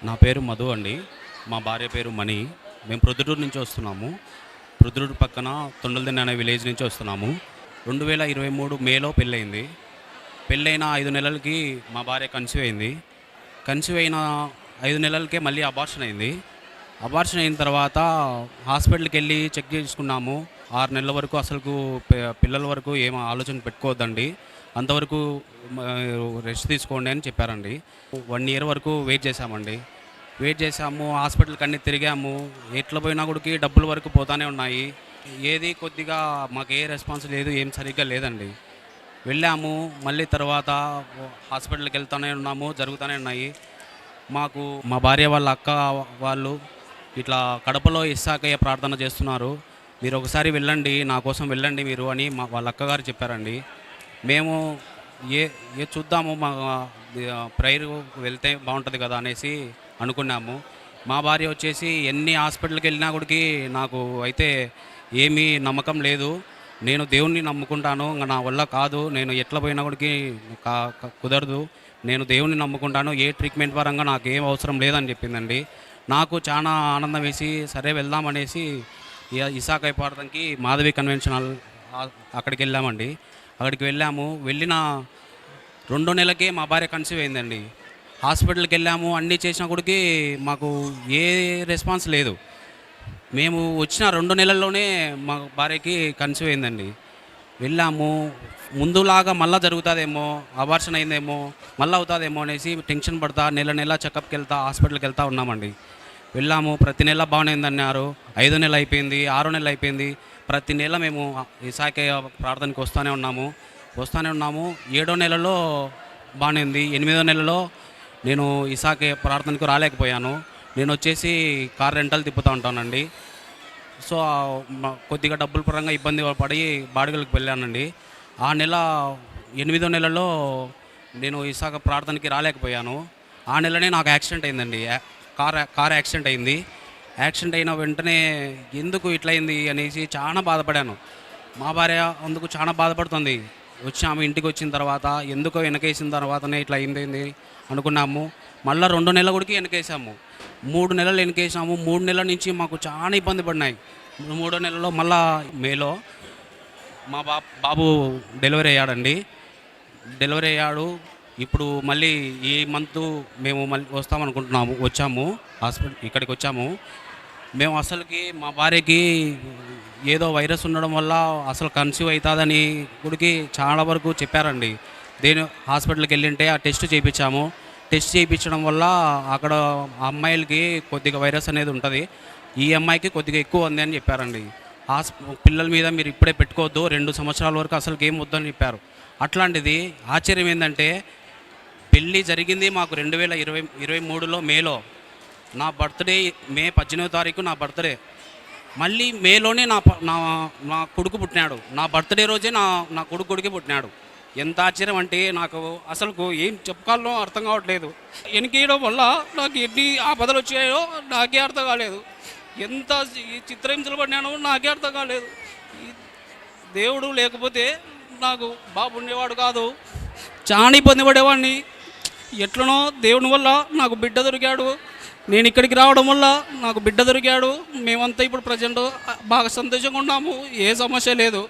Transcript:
నా పేరు మధు అండి. మా భార్య పేరు మణి. మేము ప్రొద్దుటూరు నుంచి వస్తున్నాము. ప్రొద్దుటూరు పక్కన తొండలదిన్నె అనే విలేజ్ నుంచి వస్తున్నాము. 2023 మేలో పెళ్ళయింది. పెళ్ళైన 5 నెలలకి మా భార్య కన్సీవ్ అయింది. కన్సీవ్ అయిన 5 నెలలకే మళ్ళీ అబార్షన్ అయింది. అబార్షన్ అయిన తర్వాత హాస్పిటల్కి వెళ్ళి చెక్ చేసుకున్నాము. 6 నెలల వరకు అసలుకు పిల్లల వరకు ఏం ఆలోచన పెట్టుకోవద్దండి, అంతవరకు రెస్ట్ తీసుకోండి అని చెప్పారండి. 1 ఇయర్ వరకు వెయిట్ చేశామండి. వెయిట్ చేసాము, హాస్పిటల్కి అన్నీ తిరిగాము. ఎట్లా పోయినా కూడా డబ్బుల వరకు పోతానే ఉన్నాయి. ఏది కొద్దిగా మాకు ఏ రెస్పాన్స్ లేదు, ఏం సరిగ్గా లేదండి. వెళ్ళాము, మళ్ళీ తర్వాత హాస్పిటల్కి వెళ్తూనే ఉన్నాము, జరుగుతూనే ఉన్నాయి. మాకు మా భార్య వాళ్ళ అక్క వాళ్ళు ఇట్లా కడపలో ఇస్సాకయ్య ప్రార్థన చేస్తున్నారు, మీరు ఒకసారి వెళ్ళండి, నా కోసం వెళ్ళండి మీరు అని వాళ్ళ అక్కగారు చెప్పారండి. మేము ఏ ఏ చూద్దాము, మా ప్రేయర్ వెళ్తే బాగుంటుంది కదా అనేసి అనుకున్నాము. మా భార్య వచ్చేసి ఎన్ని హాస్పిటల్కి వెళ్ళినా కూడా నాకు అయితే ఏమీ నమ్మకం లేదు, నేను దేవుణ్ణి నమ్ముకుంటాను, నా వల్ల కాదు, నేను ఎట్లా పోయినా కూడా కుదరదు, నేను దేవుణ్ణి నమ్ముకుంటాను, ఏ ట్రీట్మెంట్ పరంగా నాకు ఏం అవసరం లేదని చెప్పిందండి. నాకు చాలా ఆనందం వేసి సరే వెళ్దామనేసి ఇసాకయ్య ప్రార్థనకి మాధవి కన్వెన్షన్ హాల్ అక్కడికి వెళ్ళామండి. అక్కడికి వెళ్ళిన 2 నెలలకే మా భార్య కన్సీవ్ అయిందండి. హాస్పిటల్కి వెళ్ళాము, అన్నీ చేసినా కూడా మాకు ఏ రెస్పాన్స్ లేదు. మేము వచ్చిన 2 నెలల్లోనే మా భార్యకి కన్సీవ్ అయిందండి. వెళ్ళాము, ముందులాగా మళ్ళీ జరుగుతుందేమో, అబార్షన్ అయిందేమో, మళ్ళీ అవుతుందేమో అనేసి టెన్షన్ పడతా నెల చెకప్కి వెళ్తా, హాస్పిటల్కి వెళ్తూ ఉన్నామండి. వెళ్ళాము, ప్రతి నెల బాగానే అన్నారు. 5 నెలలు అయిపోయింది, 6 నెలలు అయిపోయింది. ప్రతి నెల మేము ఇసాకయ్య ప్రార్థనకి వస్తూనే ఉన్నాము. 7వ నెలలో బాగానే ఉంది. 8వ నెలలో నేను ఇసాకయ్య ప్రార్థనకు రాలేకపోయాను. నేను వచ్చేసి కార్ రెంటల్ తిప్పుతూ ఉంటానండి. సో కొద్దిగా డబ్బుల పరంగా ఇబ్బంది పడి బాడుగలకు వెళ్ళానండి. ఆ నెల 8వ నెలలో నేను ఇసాక ప్రార్థనకి రాలేకపోయాను. ఆ నెలనే నాకు యాక్సిడెంట్ అయిందండి. కార్ యాక్సిడెంట్ అయింది. యాక్సిడెంట్ అయిన వెంటనే ఎందుకు ఇట్లయింది అనేసి చాలా బాధపడాను. మా భార్య అందుకు చాలా బాధపడుతుంది. వచ్చాము, ఇంటికి వచ్చిన తర్వాత ఎందుకో వెనకేసిన తర్వాతనే ఇట్లా అయింది అనుకున్నాము. మళ్ళీ 2 నెలలు కూడా వెనకేసాము, 3 నెలలు వెనకేసాము. 3 నెలల నుంచి మాకు చాలా ఇబ్బంది పడినాయి. 3వ నెలలో మళ్ళా మేలో మా బాబు డెలివరీ అయ్యాడండి. డెలివరీ అయ్యాడు. ఇప్పుడు మళ్ళీ ఈ మంత్ మేము మళ్ళీ వచ్చాము ఇక్కడికి వచ్చాము. మేము అసలుకి మా భార్యకి ఏదో వైరస్ ఉండడం వల్ల అసలు కన్సీవ్ అవుతుందని గుడికి చాలా వరకు చెప్పారండి. హాస్పిటల్కి వెళ్ళింటే ఆ టెస్ట్ చేయించాము. టెస్ట్ చేయించడం వల్ల అక్కడ అమ్మాయిలకి కొద్దిగా వైరస్ అనేది ఉంటుంది, ఈ అమ్మాయికి కొద్దిగా ఎక్కువ ఉంది అని చెప్పారండి. పిల్లల మీద మీరు ఇప్పుడే పెట్టుకోవద్దు, 2 సంవత్సరాల వరకు అసలుకి ఏం వద్దని చెప్పారు. అట్లాంటిది ఆశ్చర్యం ఏంటంటే పెళ్ళి జరిగింది మాకు 2023లో మేలో. నా బర్త్డే మే 18వ తారీఖు నా బర్త్డే. మళ్ళీ మేలోనే నా కొడుకు పుట్టినాడు. నా బర్త్డే రోజే నా కొడుకు పుట్టినాడు. ఎంత ఆశ్చర్యం అంటే నాకు అసలు ఏం చెప్పుకోవాలో అర్థం కావట్లేదు. వెనకేయడం వల్ల నాకు ఎన్ని ఆపదలు వచ్చాయో నాకే అర్థం కాలేదు. ఎంత చిత్రహింసలు పడినానో నాకే అర్థం కాలేదు. దేవుడు లేకపోతే నాకు బాబు ఉండేవాడు కాదు, చాలా ఇబ్బంది పడేవాడిని. ఎట్లనో దేవుని వల్ల నాకు బిడ్డ దొరికాడు. నేను ఇక్కడికి రావడం వల్ల నాకు బిడ్డ దొరికాడు. మేమంతా ఇప్పుడు ప్రజెంట్ బాగా సంతోషంగా ఉన్నాము, ఏ సమస్య లేదు.